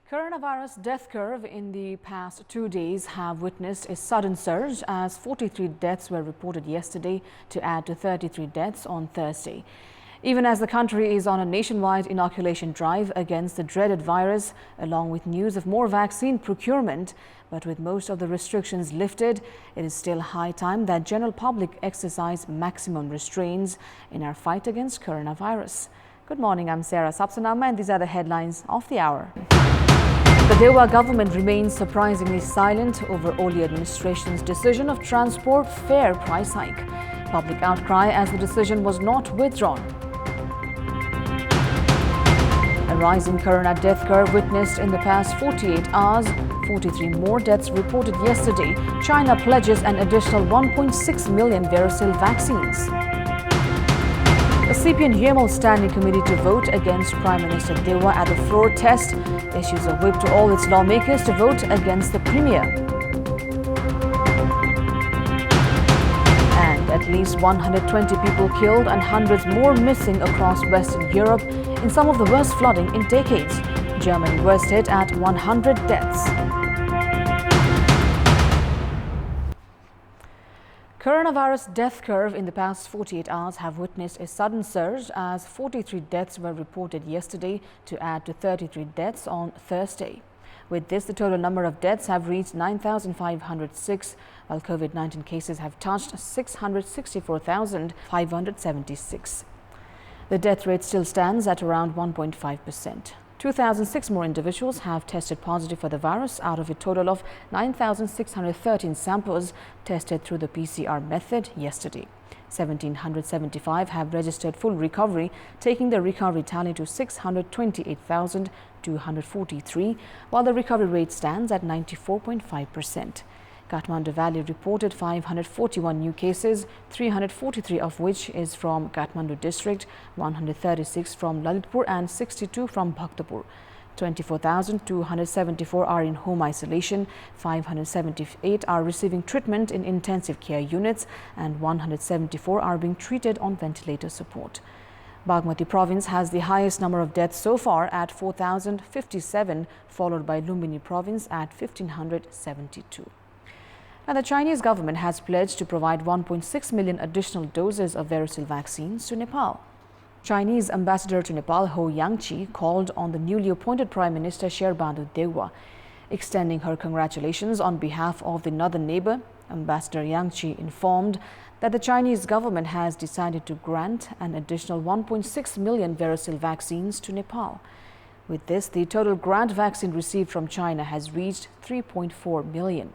Coronavirus death curve in the past 2 days have witnessed a sudden surge as 43 deaths were reported yesterday to add to 33 deaths on Thursday. Even as the country is on a nationwide inoculation drive against the dreaded virus, along with news of more vaccine procurement, but with most of the restrictions lifted, it is still high time that general public exercise maximum restraints in our fight against coronavirus. Good morning, I'm Sarah Sapsanama and these are the headlines of the hour. The Dewa government remains surprisingly silent over Oli administration's decision of transport fare price hike. Public outcry as the decision was not withdrawn. A rising corona death curve witnessed in the past 48 hours. 43 more deaths reported yesterday. China pledges an additional 1.6 million varicella vaccines. The CPN Yamal Standing Committee to vote against Prime Minister Dewa at the floor test issues a whip to all its lawmakers to vote against the Premier. And at least 120 people killed and hundreds more missing across Western Europe in some of the worst flooding in decades. Germany worst hit at 100 deaths. Coronavirus death curve in the past 48 hours have witnessed a sudden surge as 43 deaths were reported yesterday to add to 33 deaths on Thursday. With this, the total number of deaths have reached 9,506, while COVID-19 cases have touched 664,576. The death rate still stands at around 1.5%. 2,006 more individuals have tested positive for the virus out of a total of 9,613 samples tested through the PCR method yesterday. 1,775 have registered full recovery, taking the recovery tally to 628,243, while the recovery rate stands at 94.5%. Kathmandu Valley reported 541 new cases, 343 of which is from Kathmandu district, 136 from Lalitpur and 62 from Bhaktapur. 24,274 are in home isolation, 578 are receiving treatment in intensive care units and 174 are being treated on ventilator support. Bagmati province has the highest number of deaths so far at 4,057, followed by Lumbini province at 1,572. Now, the Chinese government has pledged to provide 1.6 million additional doses of varicella vaccines to Nepal. Chinese ambassador to Nepal, Ho Yangchi, called on the newly appointed Prime Minister Sherbandhu Dewa. Extending her congratulations on behalf of the northern neighbor, Ambassador Yangchi informed that the Chinese government has decided to grant an additional 1.6 million varicella vaccines to Nepal. With this, the total grant vaccine received from China has reached 3.4 million.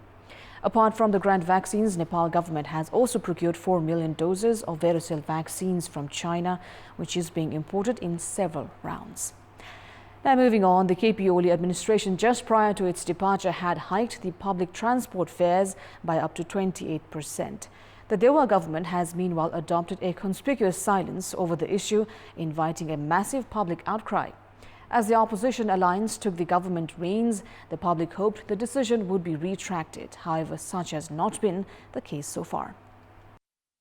Apart from the grant vaccines, Nepal government has also procured 4 million doses of varicella vaccines from China, which is being imported in several rounds. Now moving on, the KP Oli administration just prior to its departure had hiked the public transport fares by up to 28%. The Dewa government has meanwhile adopted a conspicuous silence over the issue, inviting a massive public outcry. As the opposition alliance took the government reins, the public hoped the decision would be retracted. However, such has not been the case so far.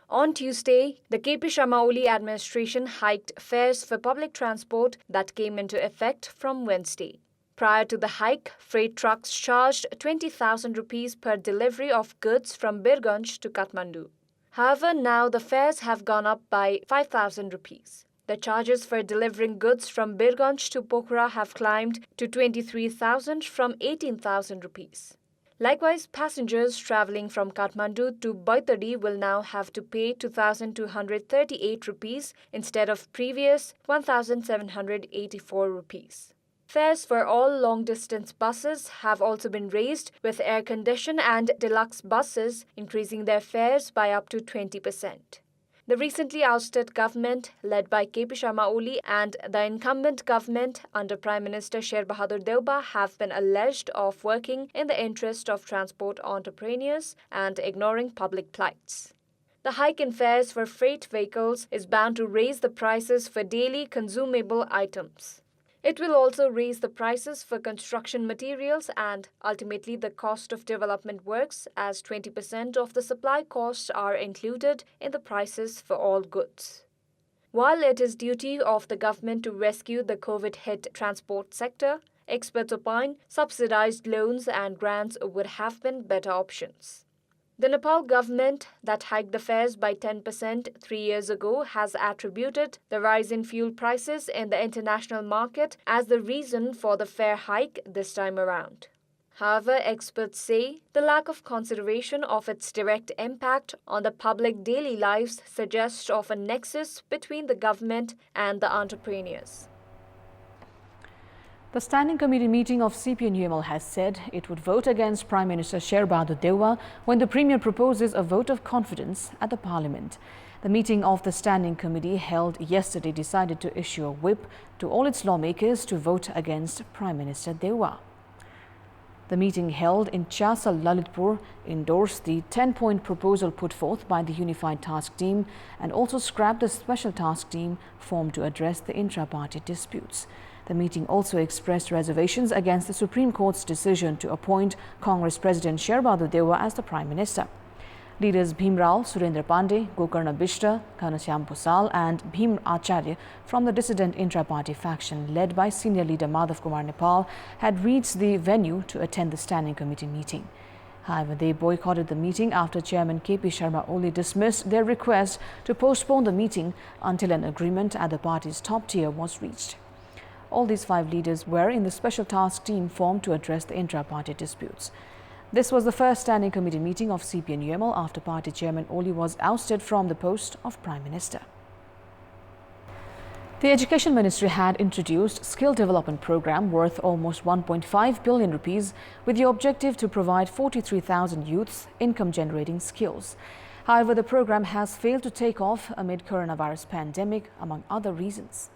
On Tuesday, the KP Sharma Oli administration hiked fares for public transport that came into effect from Wednesday. Prior to the hike, freight trucks charged 20,000 rupees per delivery of goods from Birganj to Kathmandu. However, now the fares have gone up by 5,000 rupees. The charges for delivering goods from Birganj to Pokhara have climbed to 23,000 from 18,000 rupees. Likewise, passengers travelling from Kathmandu to Baitadi will now have to pay 2,238 rupees instead of previous 1,784 rupees. Fares for all long-distance buses have also been raised, with air-conditioned and deluxe buses increasing their fares by up to 20%. The recently ousted government, led by KP Sharma Oli, and the incumbent government under Prime Minister Sherbahadur Deuba have been alleged of working in the interest of transport entrepreneurs and ignoring public plights. The hike in fares for freight vehicles is bound to raise the prices for daily consumable items. It will also raise the prices for construction materials and ultimately the cost of development works, as 20% of the supply costs are included in the prices for all goods. While it is duty of the government to rescue the COVID-hit transport sector, experts opine subsidized loans and grants would have been better options. The Nepal government that hiked the fares by 10% 3 years ago has attributed the rise in fuel prices in the international market as the reason for the fare hike this time around. However, experts say the lack of consideration of its direct impact on the public daily lives suggests of a nexus between the government and the entrepreneurs. The Standing Committee meeting of CPN-UML has said it would vote against Prime Minister Sherbahadur Deuwa when the Premier proposes a vote of confidence at the Parliament. The meeting of the Standing Committee held yesterday decided to issue a whip to all its lawmakers to vote against Prime Minister Deuwa. The meeting held in Chasa, Lalitpur endorsed the 10-point proposal put forth by the Unified Task Team and also scrapped the Special Task Team formed to address the intra-party disputes. The meeting also expressed reservations against the Supreme Court's decision to appoint Congress President Sherbahadur Deuwa as the Prime Minister. Leaders Bhim Rao, Surendra Pandey, Gokarna Bishta, Ghanshyam Bhusal and Bhim Acharya from the dissident intra-party faction led by senior leader Madhav Kumar Nepal had reached the venue to attend the Standing Committee meeting. However, they boycotted the meeting after Chairman KP Sharma Oli dismissed their request to postpone the meeting until an agreement at the party's top tier was reached. All these 5 leaders were in the Special Task Team formed to address the intra-party disputes. This was the first Standing Committee meeting of CPN-UML after Party Chairman Oli was ousted from the post of Prime Minister. The Education Ministry had introduced skill development program worth almost 1.5 billion rupees with the objective to provide 43,000 youths income-generating skills. However, the program has failed to take off amid coronavirus pandemic, among other reasons.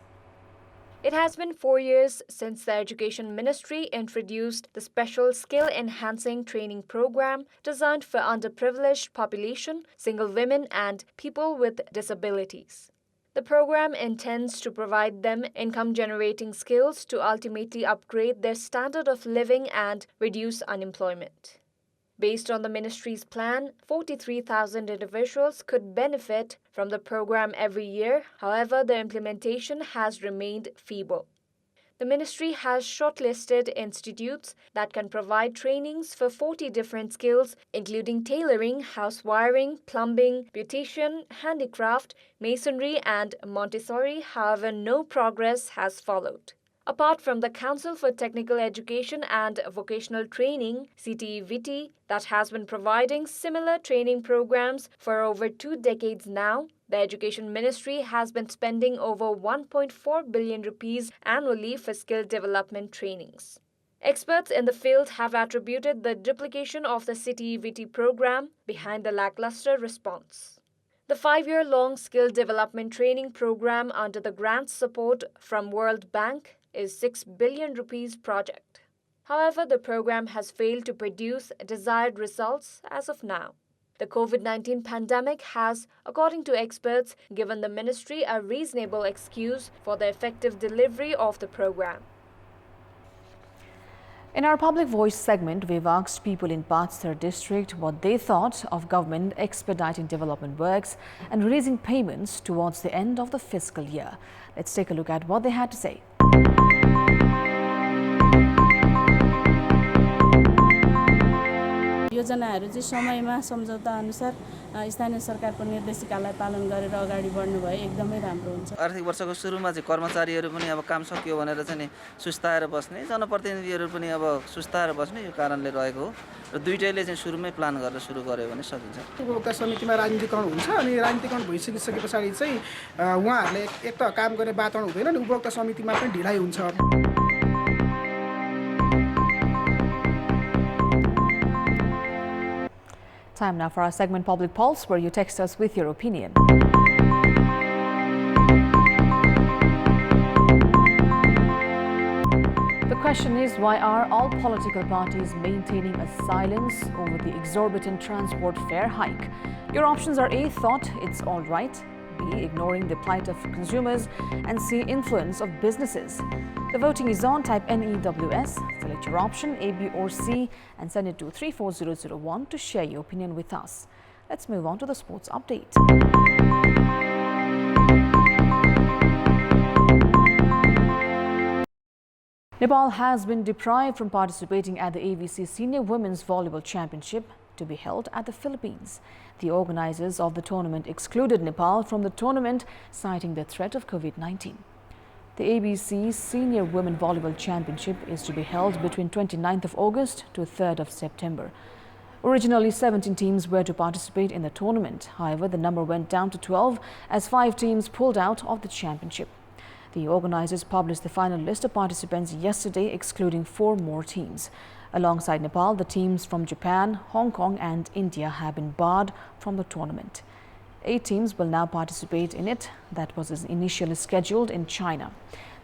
It has been 4 years since the Education Ministry introduced the Special Skill Enhancing Training Program designed for underprivileged population, single women and people with disabilities. The program intends to provide them income-generating skills to ultimately upgrade their standard of living and reduce unemployment. Based on the ministry's plan, 43,000 individuals could benefit from the program every year. However, the implementation has remained feeble. The ministry has shortlisted institutes that can provide trainings for 40 different skills, including tailoring, house wiring, plumbing, beautician, handicraft, masonry, and Montessori. However, no progress has followed. Apart from the Council for Technical Education and Vocational Training, CTE-VT, that has been providing similar training programs for over 2 decades now, the Education Ministry has been spending over 1.4 billion rupees annually for skill development trainings. Experts in the field have attributed the duplication of the CTE-VT program behind the lackluster response. The 5-year-long skill development training program under the grant support from World Bank is 6 billion rupees project. However, the program has failed to produce desired results as of now. The COVID-19 pandemic has, according to experts, given the ministry a reasonable excuse for the effective delivery of the program. In our Public Voice segment, we've asked people in Patsar district what they thought of government expediting development works and releasing payments towards the end of the fiscal year. Let's take a look at what they had to say. योजनाहरू चाहिँ समयमा सम्झौता अनुसार स्थानीय सरकारको निर्देशिकालाई पालन गरेर अगाडि बढ्नु भए एकदमै राम्रो हुन्छ। आर्थिक वर्षको सुरुमा चाहिँ कर्मचारीहरू पनि अब काम सकियो भनेर चाहिँ नि सुस्ताएर बस्ने, जनप्रतिनिधिहरू पनि अब सुस्ताएर बस्ने यो कारणले रहेको हो र दुईटैले चाहिँ सुरुमै प्लान गरेर सुरु गर्यो भने सकिन्छ। उपभोक्ता समितिमा राजनीतिकरण हुन्छ अनि राजनीतिकरण भइसके पछाडि चाहिँ उहाँहरूले एक त काम गर्ने वातावरण हुँदैन अनि उपभोक्ता समितिमा पनि ढिलाइ हुन्छ। Time now for our segment Public Pulse, where you text us with your opinion. The question is, why are all political parties maintaining a silence over the exorbitant transport fare hike? Your options are A, thought it's all right, B, ignoring the plight of consumers, and C, influence of businesses. The voting is on. Type NEWS, select your option A, B or C and send it to 34001 to share your opinion with us. Let's move on to the sports update. Nepal has been deprived from participating at the AVC Senior Women's Volleyball Championship to be held at the Philippines. The organizers of the tournament excluded Nepal from the tournament, citing the threat of COVID-19. The ABC Senior Women Volleyball Championship is to be held between 29th of August to 3rd of September. Originally, 17 teams were to participate in the tournament. However, the number went down to 12 as 5 teams pulled out of the championship. The organizers published the final list of participants yesterday, excluding 4 more teams. Alongside Nepal, the teams from Japan, Hong Kong and India have been barred from the tournament. 8 teams will now participate in it. That was initially scheduled in China.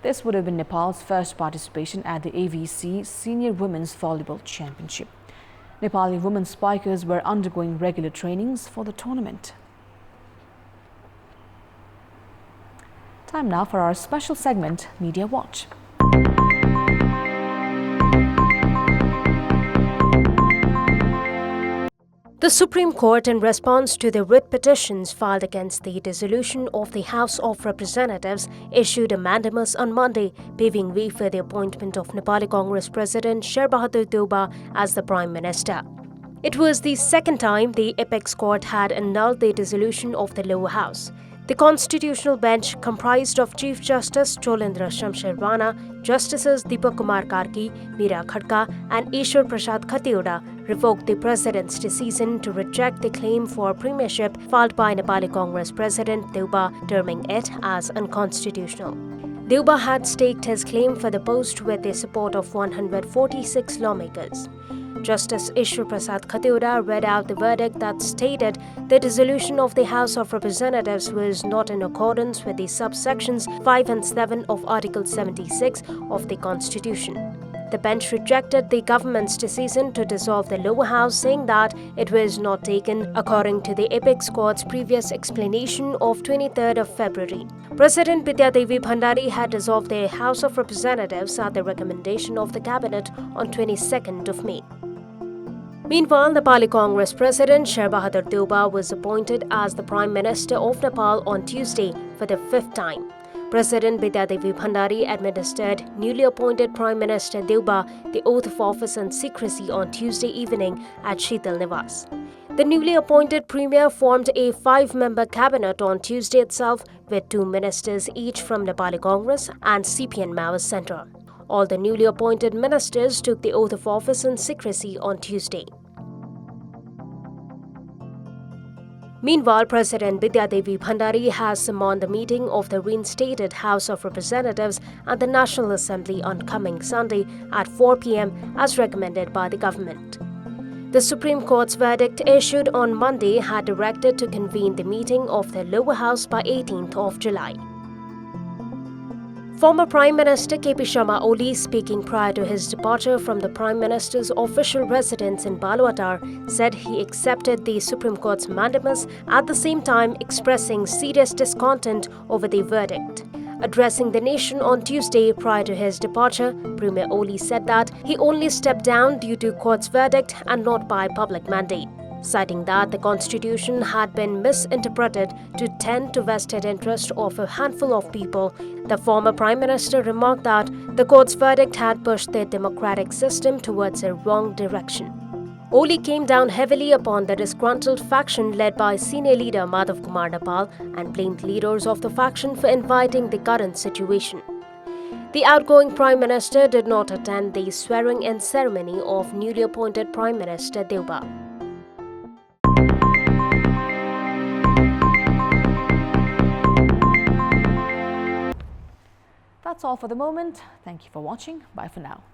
This would have been Nepal's first participation at the AVC Senior Women's Volleyball Championship. Nepali women spikers were undergoing regular trainings for the tournament. Time now for our special segment, Media Watch. The Supreme Court, in response to the writ petitions filed against the dissolution of the House of Representatives, issued a mandamus on Monday, paving way for the appointment of Nepali Congress President Sher Bahadur Deuba as the Prime Minister. It was the second time the Apex Court had annulled the dissolution of the lower house. The Constitutional Bench, comprised of Chief Justice Cholendra Shamsher Rana, Justices Deepak Kumar Karki, Meera Khadka and Ishwar Prasad Khatioda, revoked the President's decision to reject the claim for premiership filed by Nepali Congress President Deuba, terming it as unconstitutional. Deuba had staked his claim for the post with the support of 146 lawmakers. Justice Ishwar Prasad Khatioda read out the verdict that stated the dissolution of the House of Representatives was not in accordance with the subsections 5 and 7 of Article 76 of the Constitution. The bench rejected the government's decision to dissolve the lower house, saying that it was not taken according to the Apex Court's previous explanation of 23rd of February. President Bidya Devi Bhandari had dissolved the House of Representatives at the recommendation of the Cabinet on 22nd of May. Meanwhile, the Nepali Congress President Sher Bahadur Deuba was appointed as the Prime Minister of Nepal on Tuesday for the 5th time. President Bidya Devi Bhandari administered newly appointed Prime Minister Deuba the oath of office and secrecy on Tuesday evening at Sheetal Niwas. The newly appointed Premier formed a 5-member cabinet on Tuesday itself, with 2 ministers each from Nepali Congress and CPN Maoist Centre. All the newly appointed ministers took the oath of office in secrecy on Tuesday. Meanwhile, President Bidya Devi Bhandari has summoned the meeting of the reinstated House of Representatives and the National Assembly on coming Sunday at 4 p.m. as recommended by the government. The Supreme Court's verdict issued on Monday had directed to convene the meeting of the lower house by 18th of July. Former Prime Minister KP Sharma Oli, speaking prior to his departure from the Prime Minister's official residence in Baluwatar, said he accepted the Supreme Court's mandamus, at the same time expressing serious discontent over the verdict. Addressing the nation on Tuesday prior to his departure, Premier Oli said that he only stepped down due to court's verdict and not by public mandate, citing that the Constitution had been misinterpreted to tend to vested interest of a handful of people. The former Prime Minister remarked that the court's verdict had pushed the democratic system towards a wrong direction. Oli came down heavily upon the disgruntled faction led by senior leader Madhav Kumar Napal and blamed leaders of the faction for inviting the current situation. The outgoing Prime Minister did not attend the swearing-in ceremony of newly appointed Prime Minister Deuba. That's all for the moment. Thank you for watching. Bye for now.